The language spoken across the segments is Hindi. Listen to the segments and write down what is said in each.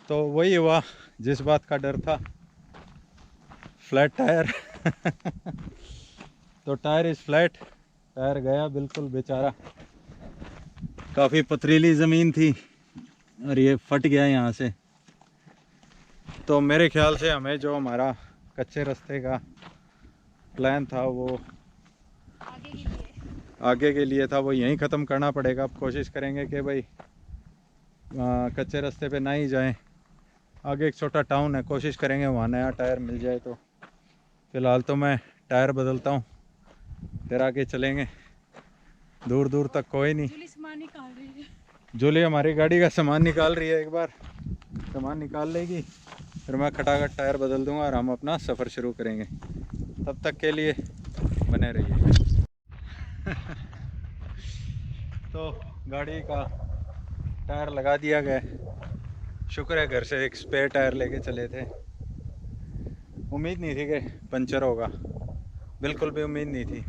तो वही हुआ जिस बात का डर था, फ्लैट टायर। तो टायर इज़ फ्लैट, टायर गया बिल्कुल बेचारा। काफ़ी पथरीली ज़मीन थी और ये फट गया यहाँ से। तो मेरे ख्याल से हमें जो हमारा कच्चे रास्ते का प्लान था वो आगे के लिए था, वो यहीं ख़त्म करना पड़ेगा। अब कोशिश करेंगे कि भाई कच्चे रास्ते पे ना ही जाएं। आगे एक छोटा टाउन है, कोशिश करेंगे वहाँ नया टायर मिल जाए। तो फ़िलहाल तो मैं टायर बदलता हूँ, फिर आगे चलेंगे। दूर दूर तक कोई नहीं। जूली हमारी गाड़ी का सामान निकाल रही है, एक बार सामान निकाल लेगी फिर मैं खटाखट टायर बदल दूंगा और हम अपना सफ़र शुरू करेंगे। तब तक के लिए बने रहिए। तो गाड़ी का टायर लगा दिया गया। शुक्र है घर से एक स्पेयर टायर लेके चले थे। उम्मीद नहीं थी कि पंचर होगा, बिल्कुल भी उम्मीद नहीं थी।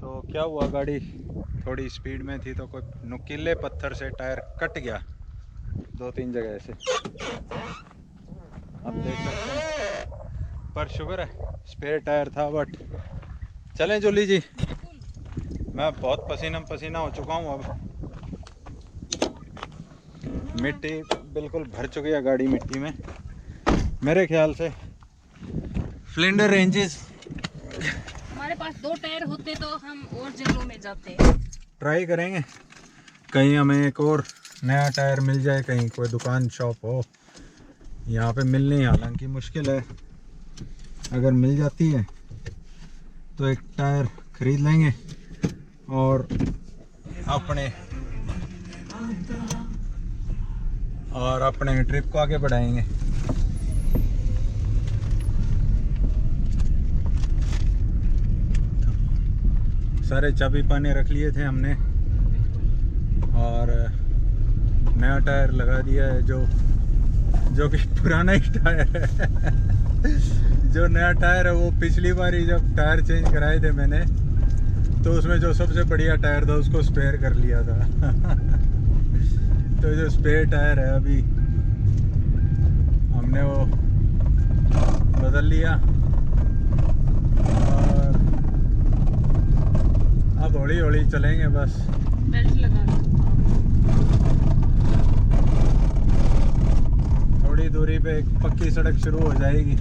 तो क्या हुआ, गाड़ी थोड़ी स्पीड में थी तो कोई नुकीले पत्थर से टायर कट गया 2-3 जगह से। अब देख सकते हैं, पर शुक्र है स्पेयर टायर था। बट चलें जूली जी, मैं बहुत पसीना पसीना हो चुका हूँ। अब मिट्टी बिल्कुल भर चुकी है गाड़ी मिट्टी में। मेरे ख्याल से फ्लिंडर रेंजेस, हमारे पास 2 टायर होते तो हम और जंगलों में जाते। ट्राई करेंगे कहीं हमें एक और नया टायर मिल जाए, कहीं कोई दुकान शॉप हो। यहाँ पे मिलनी हालांकि मुश्किल है, अगर मिल जाती है तो एक टायर खरीद लेंगे और अपने ट्रिप को आगे बढ़ाएंगे। सारे चाबी पाने रख लिए थे हमने और नया टायर लगा दिया है, जो कि पुराना ही टायर है। जो नया टायर है वो पिछली बार ही जब टायर चेंज कराए थे मैंने, तो उसमें जो सबसे बढ़िया टायर था उसको स्पेयर कर लिया था। तो जो स्पेयर टायर है अभी हमने वो बदल लिया और अब हौली हौली चलेंगे बस। बेल्ट लगा लो। थोड़ी दूरी पे एक पक्की सड़क शुरू हो जाएगी।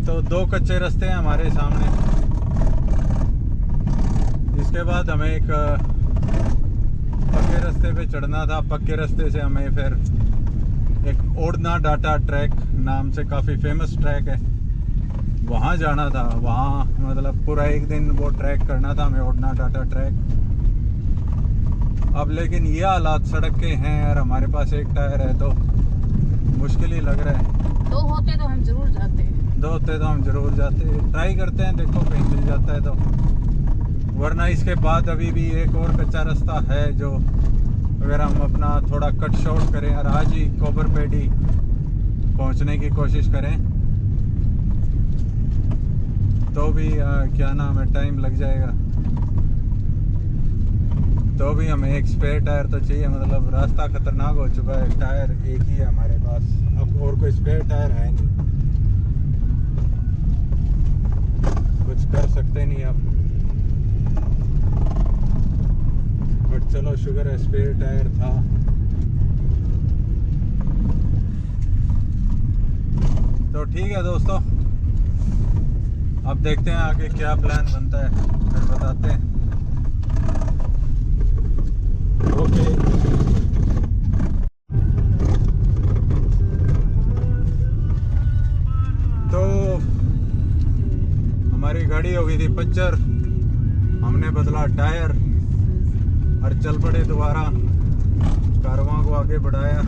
तो 2 कच्चे रास्ते हैं हमारे सामने। इसके बाद हमें एक पक्के रास्ते पे चढ़ना था। पक्के रास्ते से हमें फिर एक ओडना डाटा ट्रैक नाम से काफ़ी फेमस ट्रैक है, वहाँ जाना था। वहाँ मतलब पूरा एक दिन वो ट्रैक करना था हमें, ओडना डाटा ट्रैक। अब लेकिन ये हालात सड़क के हैं और हमारे पास एक टायर है तो मुश्किल ही लग रहा है। 2 होते तो हम जरूर जाते। 2 होते तो हम जरूर जाते। ट्राई करते हैं, देखो कहीं मिल जाता है तो, वरना इसके बाद अभी भी एक और कच्चा रास्ता है जो अगर हम अपना थोड़ा कट शॉर्ट करें और आज ही कोबरपेडी पहुंचने की कोशिश करें तो भी क्या नाम है टाइम लग जाएगा। तो भी हमें एक स्पेयर टायर तो चाहिए। मतलब रास्ता खतरनाक हो चुका है, टायर एक ही है हमारे पास, अब और कोई स्पेयर टायर है नहीं, कुछ कर सकते नहीं अब। बट चलो शुक्र है स्पेयर टायर था। तो ठीक है दोस्तों, अब देखते हैं आगे क्या प्लान बनता है, फिर बताते हैं। ओके। तो हमारी गाड़ी हो गई थी पंचर, हमने बदला टायर और चल पड़े दोबारा, कारवां को आगे बढ़ाया।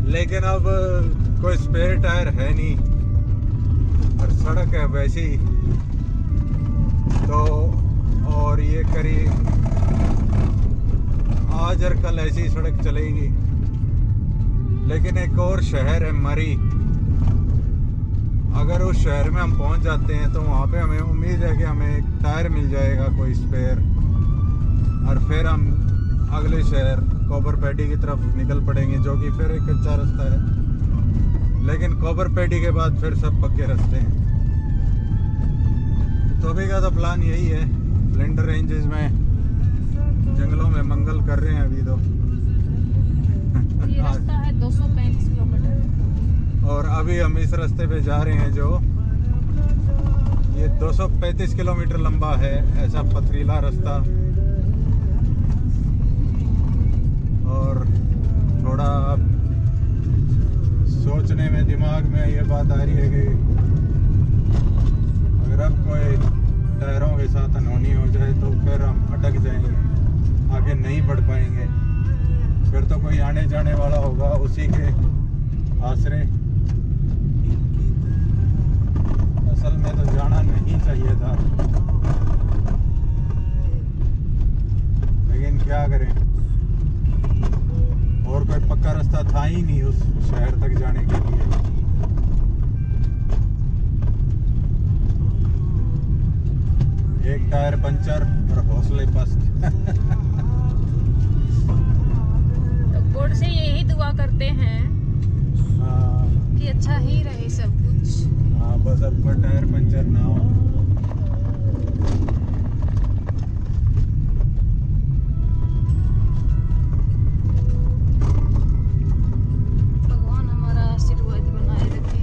लेकिन अब कोई स्पेयर टायर है नहीं और सड़क है वैसी तो, और ये करीब आज और कल ऐसी सड़क चलेगी। लेकिन एक और शहर है मरी, अगर उस शहर में हम पहुंच जाते हैं तो वहाँ पे हमें उम्मीद है कि हमें एक टायर मिल जाएगा कोई स्पेयर, और फिर हम अगले शहर कॉपर पैडी की तरफ निकल पड़ेंगे, जो कि फिर एक कच्चा रास्ता है, लेकिन कॉपर पैडी के बाद फिर सब पक्के रास्ते हैं। तो अभी का तो प्लान यही है, स्प्लेंडर रेंजेस में जंगलों में मंगल कर रहे हैं अभी तो। ये रास्ता है 235 किलोमीटर। और अभी हम इस रास्ते पे जा रहे हैं जो ये 235 किलोमीटर लंबा है, ऐसा पथरीला रास्ता। और थोड़ा अब सोचने में दिमाग में ये बात आ रही है कि अगर अब कोई टायरों के साथ अनहोनी हो जाए तो फिर हम अटक जाएंगे, आगे नहीं बढ़ पाएंगे। फिर तो कोई आने जाने वाला होगा उसी के आसरे। असल में तो जाना नहीं चाहिए था, लेकिन क्या करें, और कोई पक्का रास्ता था ही नहीं उस शहर तक जाने के लिए। एक टायर पंचर और हौसले पस्त। तो गॉड से यही दुआ करते हैं हाँ कि अच्छा ही रहे सब कुछ। हाँ, बस अब कोई टायर पंचर ना हो। भगवान हमारा आशीर्वाद बनाए रखे।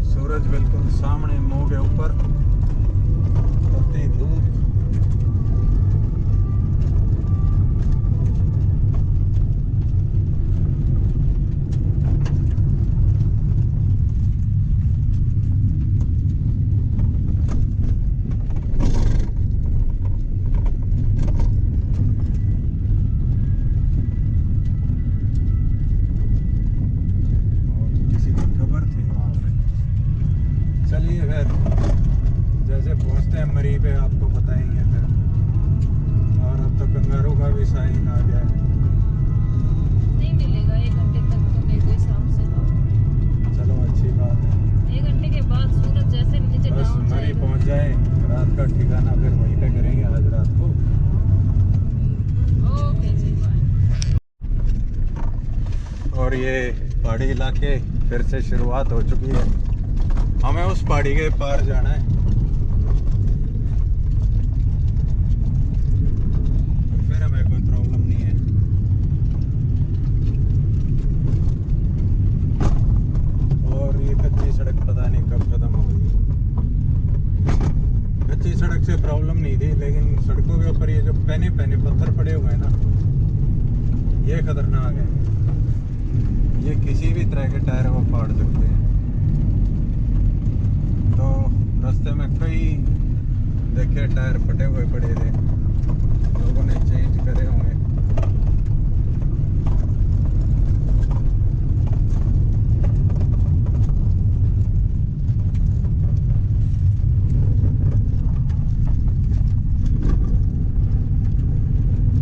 सूरज बिल्कुल सामने, मुंह के ऊपर, तपती धूप। चलिए फिर जैसे पहुंचते हैं मरी पे आपको बताएंगे फिर। और अब तो कंगारू का भी साइन आ गया है। नहीं मिलेगा 1 घंटे तक तो मेरे हिसाब से। तो चलो अच्छी बात है, 1 घंटे के बाद सूरज जैसे नीचे बस डाउन मरी जाएगा। पहुंच जाए। रात का ठिकाना फिर वहीं पे करेंगे आज रात को। ओके जी, बाय। और ये पहाड़ी इलाके फिर से शुरुआत हो चुकी है, हमें उस पहाड़ी के पार जाना है। फिर हमें कोई प्रॉब्लम नहीं है। और ये कच्ची सड़क पता नहीं कब खत्म होगी। कच्ची सड़क से प्रॉब्लम नहीं थी, लेकिन सड़कों के ऊपर ये जो पहने पहने पत्थर पड़े हुए हैं ना, ये खतरनाक है। ये किसी भी तरह के टायर को फाड़ सकते हैं। तो रास्ते में कई देखे टायर फटे हुए पड़े थे, लोगों ने चेंज करे होंगे।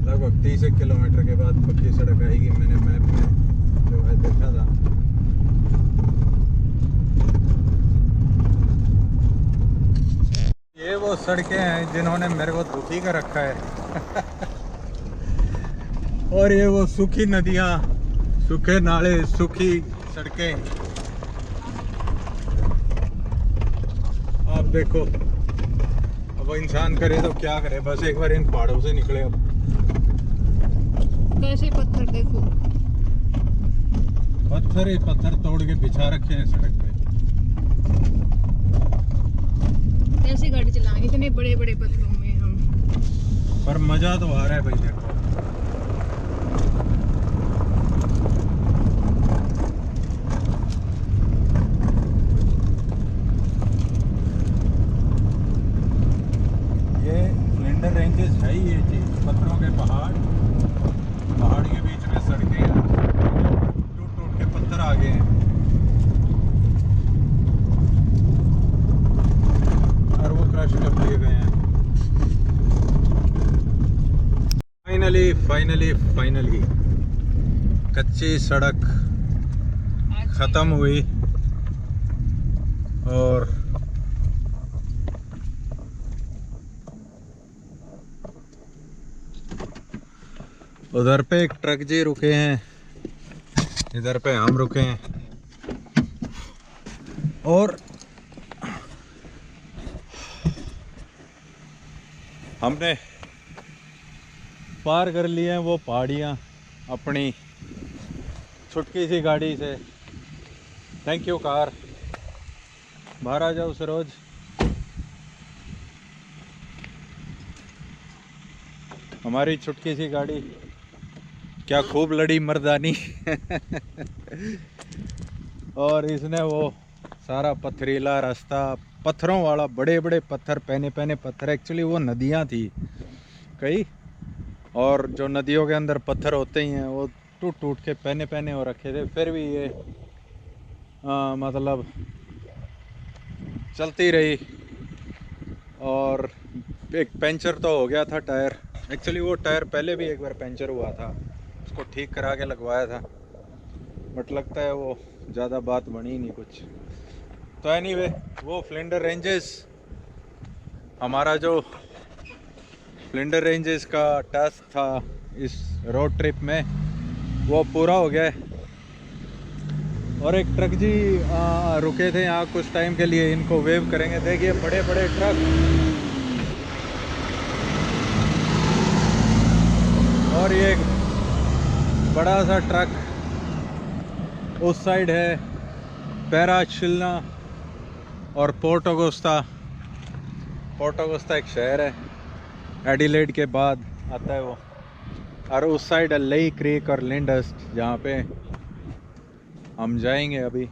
लगभग 30 किलोमीटर के बाद पक्की सड़क आएगी। मैंने मैप में जो है देखा था। ये वो सड़कें हैं जिन्होंने मेरे को दुखी कर रखा है। और ये वो सूखी नदियाँ, सूखे नाले, सूखी सड़कें। आप देखो, अब इंसान करे तो क्या करे, बस एक बार इन पहाड़ों से निकले। अब कैसे पत्थर देखो, पत्थर ही पत्थर तोड़ के बिछा रखे हैं सड़क पे। कैसे गाड़ी चलाएंगे इतने बड़े बड़े पत्थरों में हम। पर मजा तो आ रहा है भाई, देखो। ये स्प्लेंडर रेंजेस है ही ये चीज, पत्थरों के पहाड़, पहाड़ के बीच में सड़कें, टूट टूट के पत्थर आ गए हैं। और वो क्रश कर दिए गए हैं। फाइनली कच्ची सड़क खत्म हुई। और उधर पे एक ट्रक जी रुके हैं, इधर पे हम रुके हैं और हमने पार कर लिए हैं वो पहाड़ियाँ अपनी छुटकी सी गाड़ी से। थैंक यू कार, बाहर आ जाओ सरोज। हमारी छुटकी सी गाड़ी क्या खूब लड़ी मर्दानी और इसने वो सारा पथरीला रास्ता, पत्थरों वाला, बड़े बड़े पत्थर, पहने पहने पत्थर, एक्चुअली वो नदियाँ थी कई, और जो नदियों के अंदर पत्थर होते ही हैं वो टूट टूट के पहने पहने हो रखे थे, फिर भी ये मतलब चलती रही। और एक पंचर तो हो गया था टायर, एक्चुअली वो टायर पहले भी एक बार पंचर हुआ था, उसको ठीक करा के लगवाया था, बट लगता है वो ज़्यादा बात बनी नहीं कुछ। तो एनीवे वो फ्लिंडर रेंजेस, हमारा जो फ्लिंडर रेंजेस का टास्क था इस रोड ट्रिप में वो पूरा हो गया है। और एक ट्रक जी रुके थे यहाँ कुछ टाइम के लिए, इनको वेव करेंगे। देखिए बड़े बड़े ट्रक, और ये एक बड़ा सा ट्रक उस साइड है, पैराचिल्ना और पोर्ट ऑगस्टा। पोर्ट ऑगस्टा एक शहर है, एडिलेड के बाद आता है वो, और उस साइड है लेई क्रीक और लिंडस्ट, जहाँ पे हम जाएंगे अभी।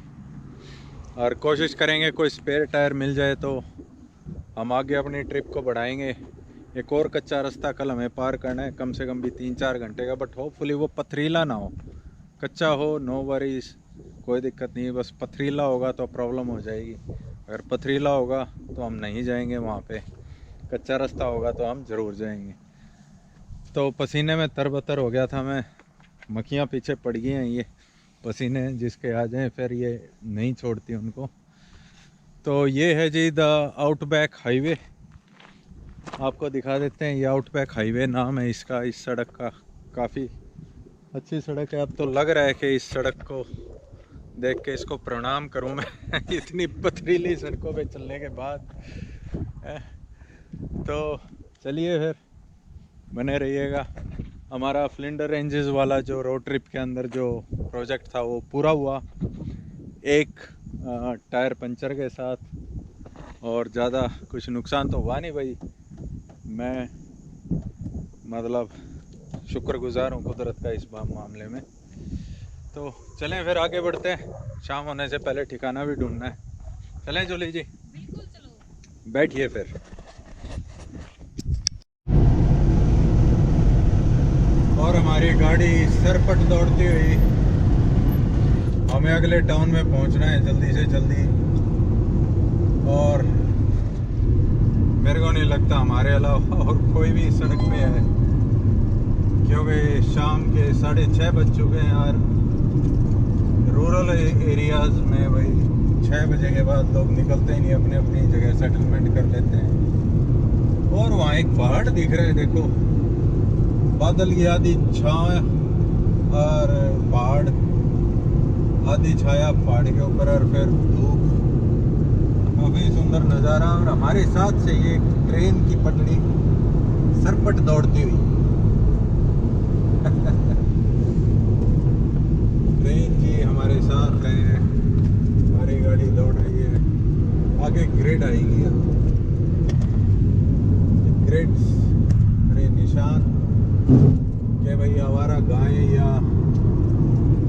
और कोशिश करेंगे कोई स्पेयर टायर मिल जाए तो हम आगे अपनी ट्रिप को बढ़ाएंगे। एक और कच्चा रास्ता कल हमें पार करना है, कम से कम भी 3-4 घंटे का, बट होपफुली वो पथरीला ना हो। कच्चा हो नो वरीज, कोई दिक्कत नहीं, बस पथरीला होगा तो प्रॉब्लम हो जाएगी। अगर पथरीला होगा तो हम नहीं जाएंगे वहाँ पे, कच्चा रास्ता होगा तो हम ज़रूर जाएंगे। तो पसीने में तरबतर हो गया था मैं, मक्खियाँ पीछे पड़ गई हैं, ये पसीने जिसके आ जाएं फिर ये नहीं छोड़ती उनको। तो ये है जी द आउटबैक हाईवे, आपको दिखा देते हैं। ये आउटबैक हाईवे नाम है इसका, इस सड़क का। काफ़ी अच्छी सड़क है। अब तो लग रहा है कि इस सड़क को देख के इसको प्रणाम करूं मैं इतनी पथरीली सड़कों पे चलने के बाद। तो चलिए फिर बने रहिएगा। हमारा फ्लिंडर रेंजेस वाला जो रोड ट्रिप के अंदर जो प्रोजेक्ट था वो पूरा हुआ, एक टायर पंचर के साथ, और ज़्यादा कुछ नुकसान तो हुआ नहीं भाई। मैं मतलब शुक्रगुजार हूँ कुदरत का इस मामले में। तो चलें फिर आगे बढ़ते हैं, शाम होने से पहले ठिकाना भी ढूंढना है। चलें जूली जी, बिल्कुल चलो, बैठिए फिर। और हमारी गाड़ी सरपट दौड़ती हुई, हमें अगले टाउन में पहुंचना है जल्दी से जल्दी। और मेरे को नहीं लगता हमारे अलावा और कोई भी सड़क पे है, क्योंकि शाम के 6:30 बज चुके हैं यार। रूरल एरियाज़ में भाई 6 बजे के बाद लोग निकलते ही नहीं, अपनी अपनी जगह सेटलमेंट कर लेते हैं। और वहाँ एक पहाड़ दिख रहा है, देखो, बादल की आधी छाया और पहाड़, आधी छाया पहाड़ के ऊपर और फिर धूप, काफ़ी सुंदर नज़ारा। और हमारे साथ से ये ट्रेन की पटरी सरपट दौड़ती हुई ट्रेन जी हमारे साथ है, हमारी गाड़ी दौड़ रही है। आगे ग्रेड आएगी, ग्रेड अरे निशान कि भाई आवारा गाय या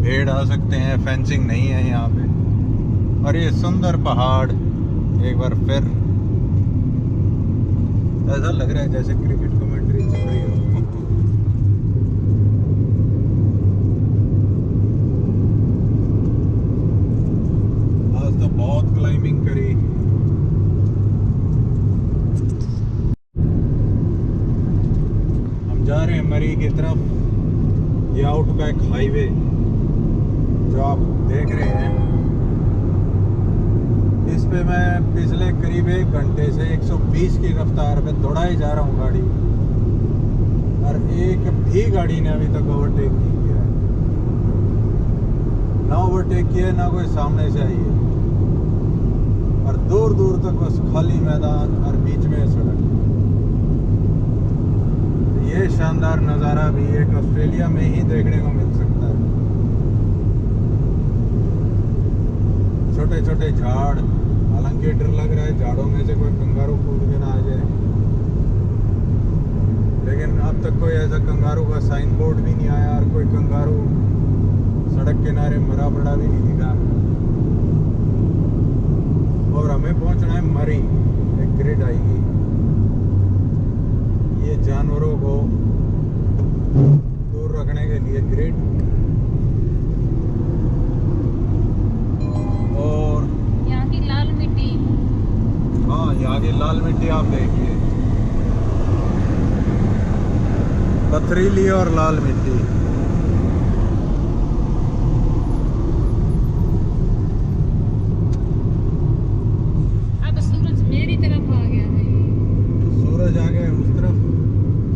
भेड़ आ सकते हैं, फेंसिंग नहीं है यहाँ पे। और ये सुंदर पहाड़, एक बार फिर ऐसा लग रहा है जैसे क्रिकेट कमेंट्री चल रही हो। आज तो बहुत क्लाइंबिंग करी। हम जा रहे हैं मरी की तरफ। ये आउटबैक हाईवे जो आप देख रहे हैं, इस पे मैं पिछले करीब 1 घंटे से 120 की रफ्तार पे दौड़ाई जा रहा हूँ गाड़ी। और एक भी गाड़ी ने अभी तक ओवरटेक नहीं किया है, ना ओवरटेक किया है ना कोई सामने से आई है, और दूर दूर तक बस खाली मैदान और बीच में सड़क। ये शानदार नज़ारा भी एक ऑस्ट्रेलिया में ही देखने को मिल सकता है। छोटे छोटे झाड़, हालांकि डर लग रहा है झाड़ों में से कोई कंगारू कूद के ना आ जाए, लेकिन अब तक कोई ऐसा कंगारू का साइन बोर्ड भी नहीं आया और कोई कंगारू सड़क किनारे मरा पड़ा भी नहीं दिखा। और हमें पहुंचना है मरी, एक ग्रिड आएगी, ये जानवरों को दूर रखने के लिए ग्रिड। और यहाँ की लाल मिट्टी, हाँ, यहाँ की लाल मिट्टी आप देखिए, पथरीली और लाल मिट्टी। अब सूरज मेरी तरफ आ गया है। सूरज आ गया उस तरफ,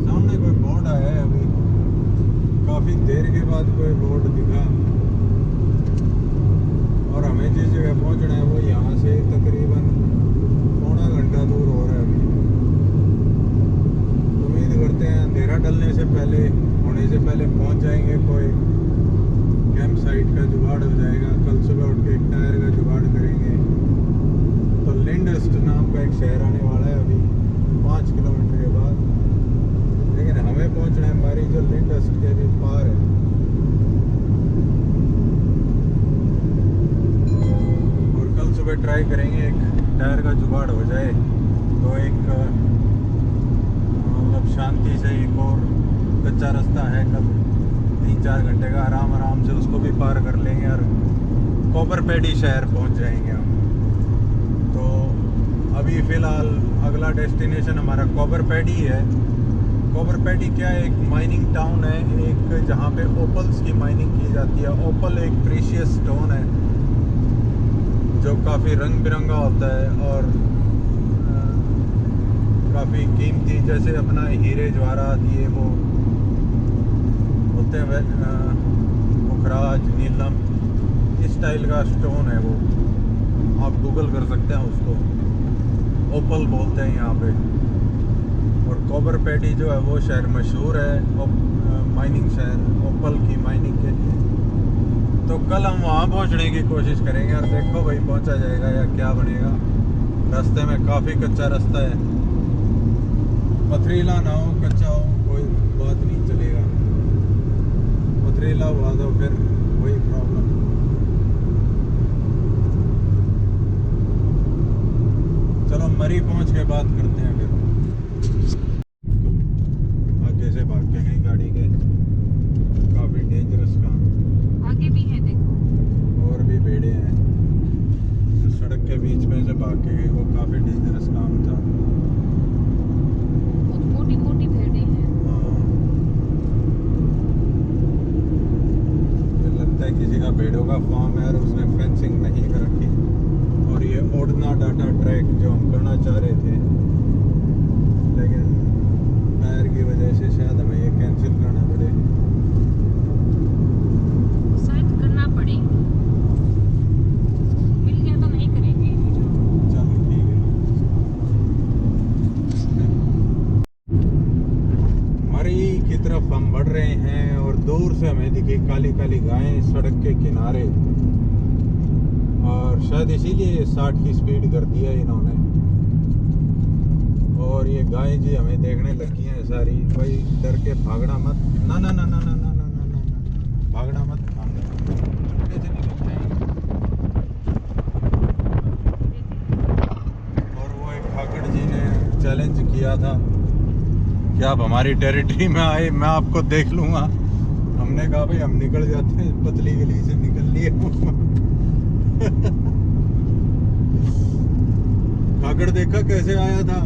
सामने कोई बोर्ड आया है अभी, काफी देर के बाद कोई बोर्ड दिखा। और हमें जिस जगह पहुंचना है वो यहाँ से तकरीबन पौना घंटा दूर हो रहा है अभी। उम्मीद करते हैं अंधेरा डलने से पहले, होने से पहले पहुंच जाएंगे, कोई कैंप साइट का जुगाड़ हो जाएगा। कल सुबह उठ के एक टायर का जुगाड़ करेंगे। तो लिंडस्ट नाम का एक शहर आने वाला है अभी 5 किलोमीटर के बाद, लेकिन हमें पहुंचना है हमारी जो लिंडस्ट के भी पार है। और कल सुबह ट्राई करेंगे एक टायर का जुगाड़ हो जाए तो एक मतलब शांति से एक और कच्चा रास्ता है, कल 3-4 घंटे का आराम से उसको भी पार कर लेंगे और कॉपरपैडी शहर पहुंच जाएंगे हम। तो अभी फ़िलहाल अगला डेस्टिनेशन हमारा कॉपरपैडी है। कॉपरपैडी क्या है, एक माइनिंग टाउन है, एक जहाँ पे ओपल्स की माइनिंग की जाती है। ओपल एक प्रीशियस स्टोन है जो काफ़ी रंग बिरंगा होता है और काफ़ी कीमती, जैसे अपना हीरे जवाहरात ये वो होते हैं, पुखराज, नीलम, इस स्टाइल का स्टोन है वो। आप गूगल कर सकते हैं उसको, ओपल बोलते हैं यहाँ पे। और कॉपरपैडी जो है वो शहर मशहूर है माइनिंग शहर, ओपल की माइनिंग के लिए। तो कल हम वहाँ पहुँचने की कोशिश करेंगे और देखो भाई पहुँचा जाएगा या क्या बनेगा। रास्ते में काफ़ी कच्चा रास्ता है, पथरीला ना हो कच्चा हो कोई बात नहीं चलेगा, पथरीला हुआ तो फिर वही प्रॉब्लम। चलो मरी पहुंच के बात करते हैं फिर। आगे से भाग के गई गाड़ी के, काफ़ी डेंजरस काम। आगे भी है देखो, और भी भेड़े हैं, जो सड़क के बीच में से भाग के गई वो काफ़ी डेंजरस काम था। बहुत मोटी मोटी भेड़ें हैं। मुझे लगता है किसी का भेड़ों का फार्म है और उसने फेंसिंग नहीं कर रखी। और ये ओडना डाटा ट्रैक जो हम करना चाह रहे थे, लेकिन टायर की वजह से शायद हमें ये कैंसिल करना पड़े। शायद करना पड़े, मिल गया तो नहीं करेंगे। चलो ठीक है। मरी की तरफ हम बढ़ रहे हैं और दूर से हमें दिखी काली काली गायें सड़क के किनारे, और शायद इसीलिए 60 की स्पीड कर दिया इन्होंने। और ये गाय जी हमें देखने लगी हैं सारी, भाई डर के भागना मत, ना ना ना ना ना ना ना ना ना, भागना मत, कैसे निकल जाएंगे। और वो एक ठाकुर जी ने चैलेंज किया था कि आप हमारी टेरिटरी में आए, मैं आपको देख लूँगा। हमने कहा भाई हम निकल जाते हैं, पतली गली से निकल लिए। ठाकुर देखा कैसे आया था।